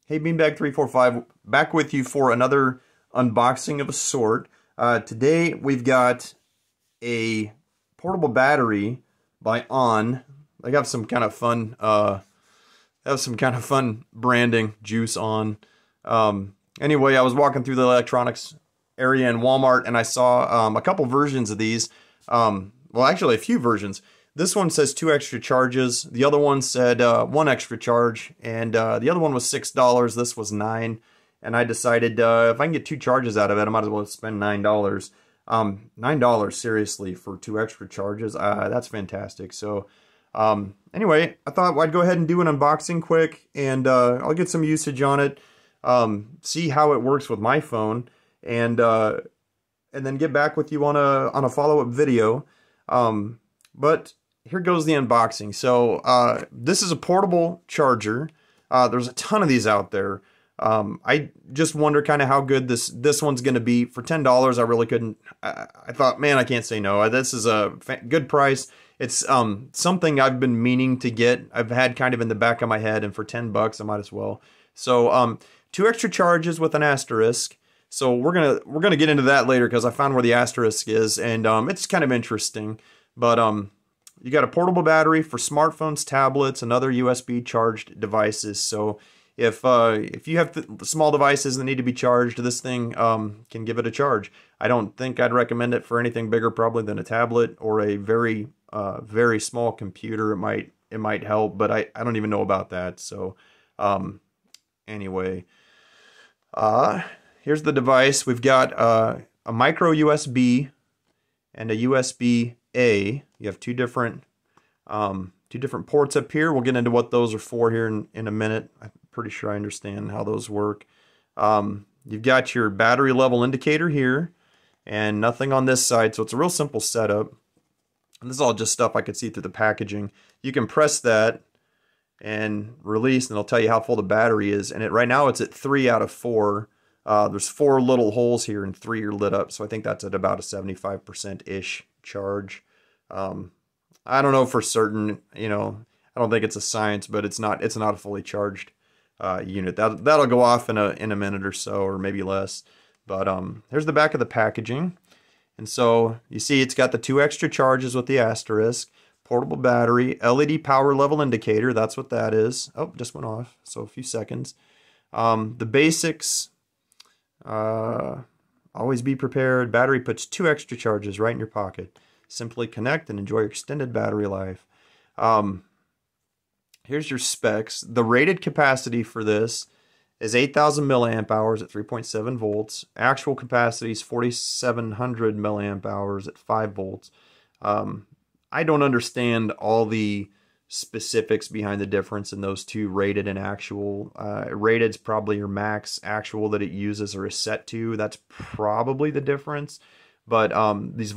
Hey, Beanbag345, back with you for another unboxing of a sort. Today we've got a portable battery by On. They have some kind of fun, branding, Juice On. Anyway, I was walking through the electronics area in Walmart and I saw a couple versions of these. Well, actually a few versions. This one says 2 extra charges. The other one said 1 extra charge, and the other one was $6. This was $9, and I decided if I can get 2 charges out of it, I might as well spend $9. $9 seriously for 2 extra charges. That's fantastic. So anyway, I thought I'd go ahead and do an unboxing quick, and I'll get some usage on it, see how it works with my phone, and then get back with you on a follow-up video. But here goes the unboxing. So this is a portable charger. There's a ton of these out there. I just wonder kind of how good this one's going to be. For $10, I really couldn't. I thought, man, I can't say no. This is a good price. It's something I've been meaning to get. I've had kind of in the back of my head, and for $10, I might as well. So 2 extra charges with an asterisk. So we're gonna get into that later because I found where the asterisk is, and it's kind of interesting. But you got a portable battery for smartphones, tablets, and other USB charged devices. So if you have small devices that need to be charged, this thing can give it a charge. I don't think I'd recommend it for anything bigger probably than a tablet or a very very small computer. It might help, but I don't even know about that. So anyway, here's the device. We've got a micro USB and a USB-A. You have two different ports up here. We'll get into what those are for here in a minute. I'm pretty sure I understand how those work. You've got your battery level indicator here, and nothing on this side, so it's a real simple setup. And this is all just stuff I could see through the packaging. You can press that and release, and it'll tell you how full the battery is. And right now it's at 3 out of 4. There's 4 little holes here, and 3 are lit up, so I think that's at about a 75%-ish charge. I don't know for certain, I don't think it's a science, but it's not a fully charged unit. That'll go off in a minute or so, or maybe less. But here's the back of the packaging. And so you see it's got the 2 extra charges with the asterisk, portable battery, LED power level indicator, that's what that is. Oh, just went off, so a few seconds. The basics, always be prepared. Battery puts 2 extra charges right in your pocket. Simply connect and enjoy your extended battery life. Here's your specs. The rated capacity for this is 8,000 milliamp hours at 3.7 volts. Actual capacity is 4,700 milliamp hours at 5 volts. I don't understand all the specifics behind the difference in those two, rated and actual. Rated's probably your max. Actual that it uses or is set to, that's probably the difference. But these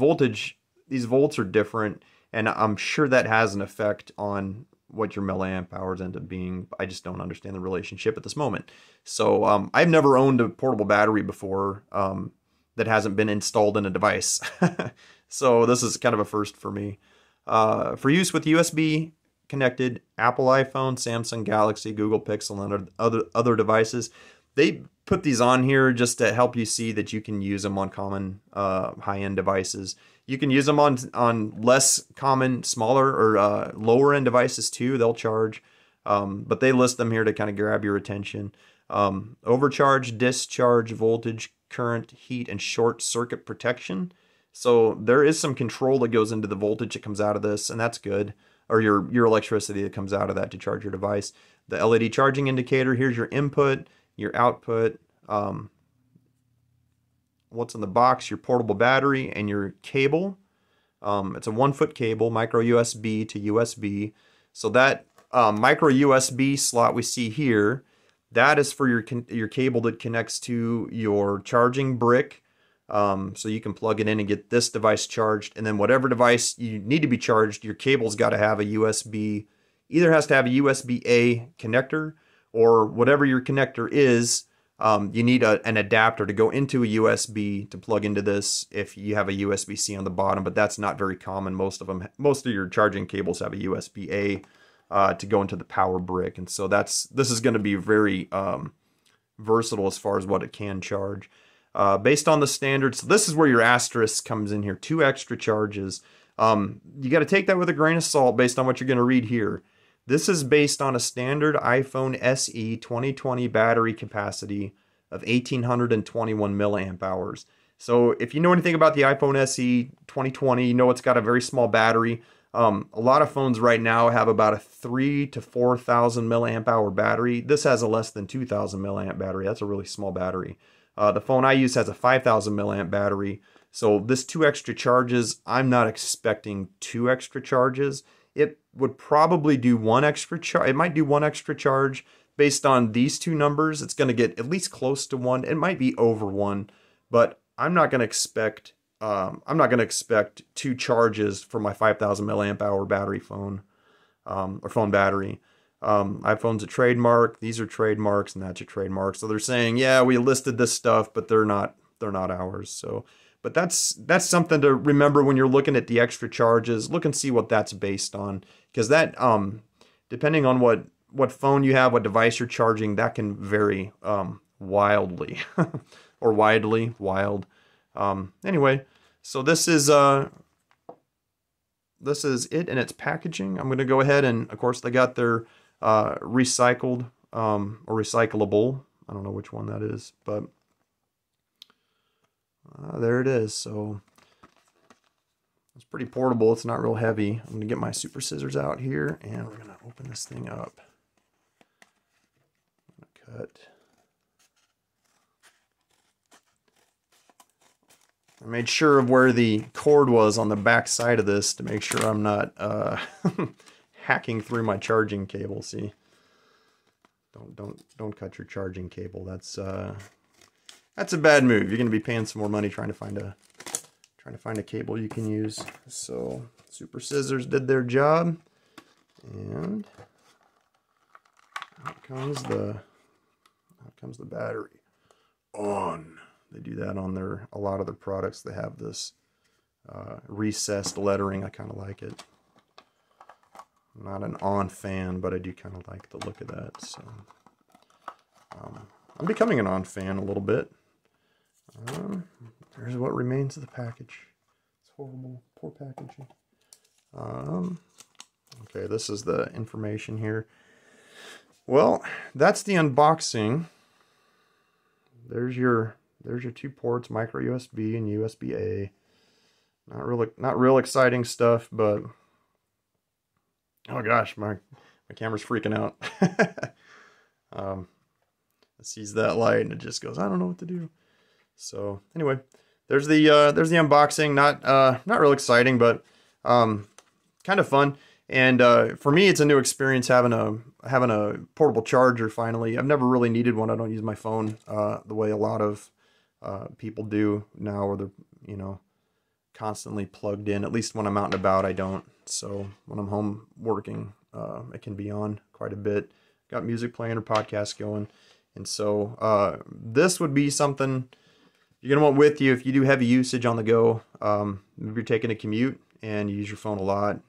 volts are different, and I'm sure that has an effect on what your milliamp hours end up being. I just don't understand the relationship at this moment. So I've never owned a portable battery before that hasn't been installed in a device. So this is kind of a first for me. For use with USB connected Apple iPhone, Samsung Galaxy, Google Pixel, and other devices. They put these on here just to help you see that you can use them on common high-end devices. You can use them on less common, smaller, or lower-end devices too. They'll charge, but they list them here to kind of grab your attention. Overcharge, discharge, voltage, current, heat, and short circuit protection. So there is some control that goes into the voltage that comes out of this, and that's good. Or your electricity that comes out of that to charge your device. The LED charging indicator, here's your input, your output, what's in the box, your portable battery, and your cable. It's a 1-foot cable, micro USB to USB. So that micro USB slot we see here, that is for your cable that connects to your charging brick. So you can plug it in and get this device charged, and then whatever device you need to be charged, your cable's got to have a USB, either has to have a USB-A connector, or whatever your connector is, you need an adapter to go into a USB to plug into this if you have a USB-C on the bottom, but that's not very common. Most of your charging cables have a USB-A to go into the power brick, and so this is going to be very versatile as far as what it can charge. Based on the standards, so this is where your asterisk comes in here, 2 extra charges. You got to take that with a grain of salt based on what you're going to read here. This is based on a standard iPhone SE 2020 battery capacity of 1821 milliamp hours. So if you know anything about the iPhone SE 2020, you know it's got a very small battery. A lot of phones right now have about a 3,000 to 4,000 milliamp hour battery. This has a less than 2,000 milliamp battery. That's a really small battery. The phone I use has a 5,000 milliamp battery. So this 2 extra charges, I'm not expecting 2 extra charges. It would probably do 1 extra charge. It might do 1 extra charge based on these 2 numbers. It's going to get at least close to 1. It might be over 1, but I'm not going to expect 2 charges for my 5,000 milliamp hour battery phone, or phone battery. iPhone's a trademark. These are trademarks, and that's a trademark. So they're saying, yeah, we listed this stuff, but they're not ours. So, but that's something to remember when you're looking at the extra charges. Look and see what that's based on, because that, depending on what phone you have, what device you're charging, that can vary wildly or widely. Anyway, so this is it in its packaging. I'm going to go ahead and, of course, they got their recycled or recyclable. I don't know which one that is, but there it is. So it's pretty portable. It's not real heavy. I'm going to get my super scissors out here, and we're going to open this thing up. I'm going to cut. I made sure of where the cord was on the back side of this to make sure I'm not hacking through my charging cable. See, don't cut your charging cable. That's a bad move. You're going to be paying some more money trying to find a cable you can use. So super scissors did their job, and out comes the battery on. They do that on a lot of their products. They have this recessed lettering. I kind of like it. I'm not an on fan, but I do kind of like the look of that. So I'm becoming an on fan a little bit. There's what remains of the package. It's horrible, poor packaging. Okay, this is the information here. Well, that's the unboxing. There's your 2 ports, micro USB and USB-A. Not real exciting stuff, but oh gosh, my camera's freaking out. It sees that light and it just goes, I don't know what to do. So anyway, there's the unboxing. Not real exciting, but kind of fun. And for me, it's a new experience having a portable charger. Finally, I've never really needed one. I don't use my phone the way a lot of people do now, where they're constantly plugged in. At least when I'm out and about, I don't. So when I'm home working, it can be on quite a bit. Got music playing or podcasts going, and so this would be something you're gonna want with you if you do heavy usage on the go. Maybe you're taking a commute and you use your phone a lot,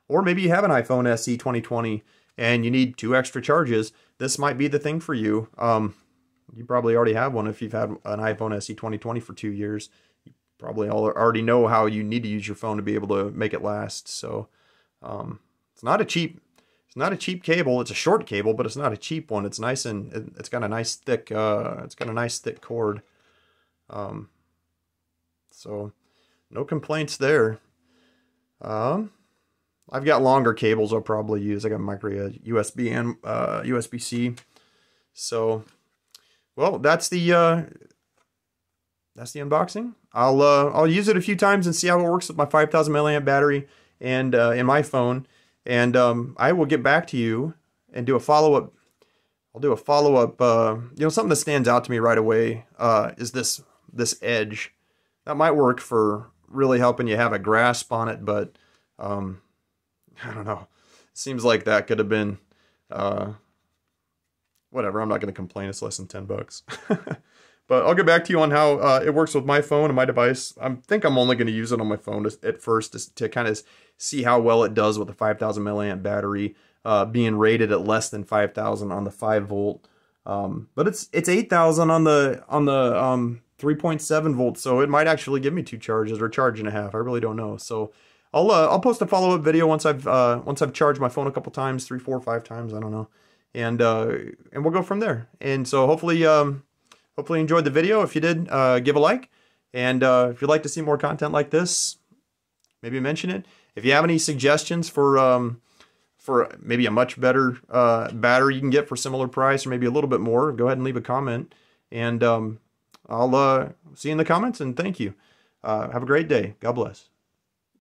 or maybe you have an iPhone SE 2020 and you need 2 extra charges. This might be the thing for you. You probably already have one if you've had an iPhone SE 2020 for 2 years. You probably already know how you need to use your phone to be able to make it last. So it's not a cheap cable. It's a short cable, but it's not a cheap one. It's nice, and it's got a nice thick cord. So no complaints there. I've got longer cables I'll probably use. I got micro USB and USB-C. So, well, that's the unboxing. I'll use it a few times and see how it works with my 5,000 milliamp battery and in my phone. And I will get back to you and do a follow-up. I'll do a follow-up. Something that stands out to me right away is this edge. That might work for really helping you have a grasp on it, but I don't know. It seems like that could have been whatever. I'm not going to complain. It's less than $10. But I'll get back to you on how it works with my phone and my device. I think I'm only going to use it on my phone at first to kind of see how well it does with the 5,000 milliamp battery being rated at less than 5,000 on the 5 volt But it's 8,000 on the 3.7 volts, so it might actually give me 2 charges or charge and a half. I really don't know. So I'll post a follow-up video once I've charged my phone a couple times, 3, 4, 5 times, I don't know, and we'll go from there. And so hopefully you enjoyed the video. If you did, give a like, and if you'd like to see more content like this, maybe mention it. If you have any suggestions for maybe a much better battery you can get for similar price, or maybe a little bit more, go ahead and leave a comment, and I'll see you in the comments, and thank you. Have a great day. God bless.